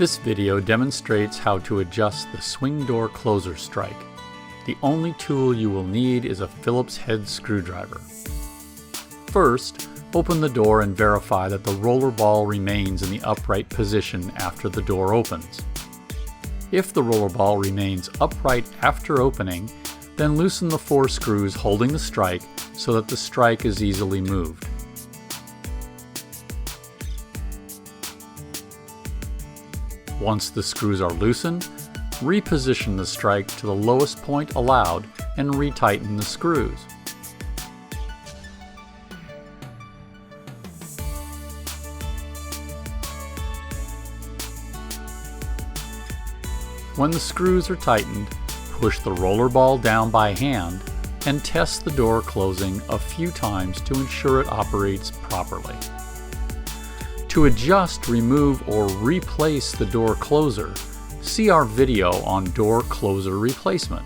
This video demonstrates how to adjust the swing door closer strike. The only tool you will need is a Phillips head screwdriver. First, open the door and verify that the roller ball remains in the upright position after the door opens. If the roller ball remains upright after opening, then loosen the 4 screws holding the strike so that the strike is easily moved. Once the screws are loosened, reposition the strike to the lowest point allowed and retighten the screws. When the screws are tightened, push the roller ball down by hand and test the door closing a few times to ensure it operates properly. To adjust, remove, or replace the door closer, see our video on door closer replacement.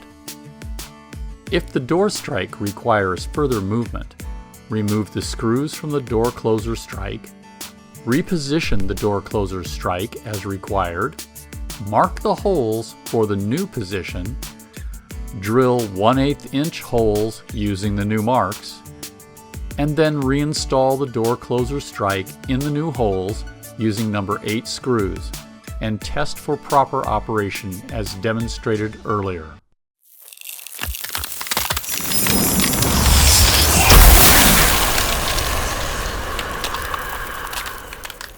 If the door strike requires further movement, remove the screws from the door closer strike, reposition the door closer strike as required, mark the holes for the new position, drill 1/8 inch holes using the new marks, and then reinstall the door closer strike in the new holes using number 8 screws and test for proper operation as demonstrated earlier.